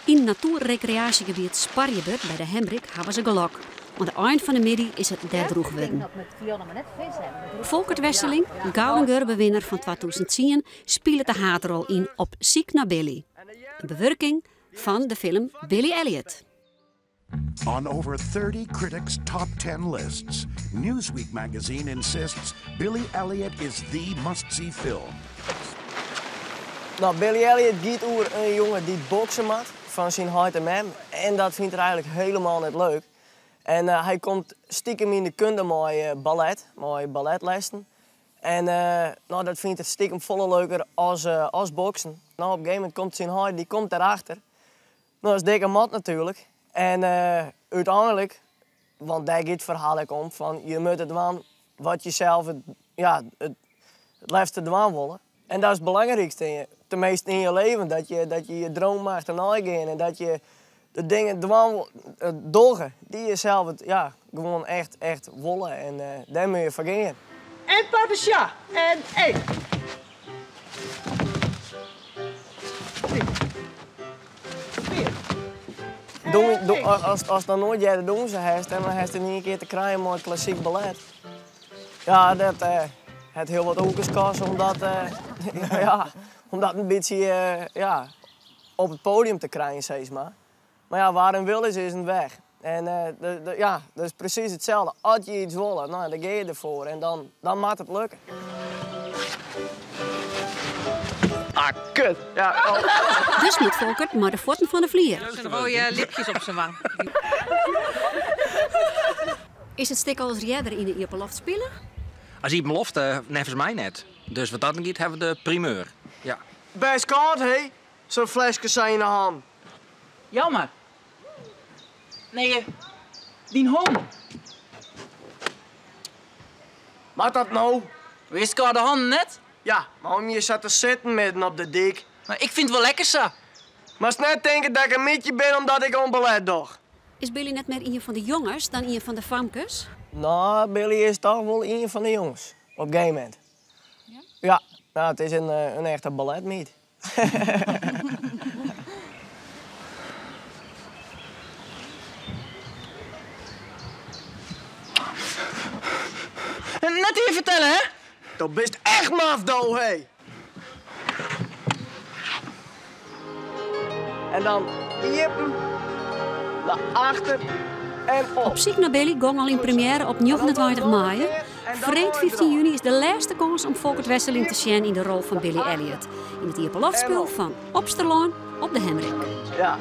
In het natuurrecreatiegebied Sparjebut bij de Hemrik hebben ze gelok. Aan het eind van de middag is het der droeg worden. Volkert Wesseling, Gouden Gurbe-winnaar van 2010, speelt de haardrol in op Ziek naar Billy. Een bewerking van de film Billy Elliot. On over 30 critics' top 10 lists, Newsweek magazine insists Billy Elliot is the must-see film. Nou, Billy Elliot gaat over een jongen die boksen maakt van zijn hart en mem. En dat vindt hij eigenlijk helemaal niet leuk. En hij komt stiekem in de kunde met balletlessen. En nou, dat vindt hij stiekem volle leuker als boksen. Nou, op een gegeven moment komt zijn hart, die komt daarachter. Nou, dat is dikke mat natuurlijk. En uiteindelijk, want daar gaat het verhaal om, van je moet het doen wat je zelf het liefste doen willen. En dat is het belangrijkste, tenminste in je leven, dat je droom mag ernaar gaan en dat je de dingen doorgaan die je zelf gewoon echt willen en daar moet je voor gaan. En patasja, en 1. Als dan nooit jij de doen zou heeft, dan heeft hij niet een keer te krijgen met klassiek ballet. Ja, dat het heel wat oekers kost om dat een beetje op het podium te krijgen, zeg maar. Maar ja, waar een wil is een weg. En dat is precies hetzelfde. Als je iets wil, nou, dan ga je ervoor en dan mag het lukken. Ah, kut! Ja, oh. Dus moet Volkert maar de voeten van de vlier. Zijn rode lipjes op zijn wang. Is het stik als redder in de Ierpeloft spelen? Als je belofte, nevens mij net. Dus wat dat dan giet, hebben we de primeur. Ja. Best koud, hé? Zo'n flesje zijn in de hand. Jammer. Nee, die hond. Wat dat nou? Wist ik de handen net? Ja, maar om je zat te zitten midden op de dik. Maar ik vind het wel lekker zo. Maar net denken dat ik een mietje ben omdat ik een ballet doe. Is Billy net meer een van de jongens dan een van de famkes? Nou, Billy is toch wel een van de jongens. Op een gegeven moment. Ja? Ja, nou, het is een echte balletmiet. Net even vertellen, hè? Dat best echt maf, doe, hé! En dan jippen, naar achter en op. Op Ziek naar Billy gong al in première op 29 maart. Vreed 15 juni is de laatste kans om Volkert Wesseling te zien in de rol van Billy Elliot. In het Ierpeloftspel van Opsterlaan op de Hemrik. Ja.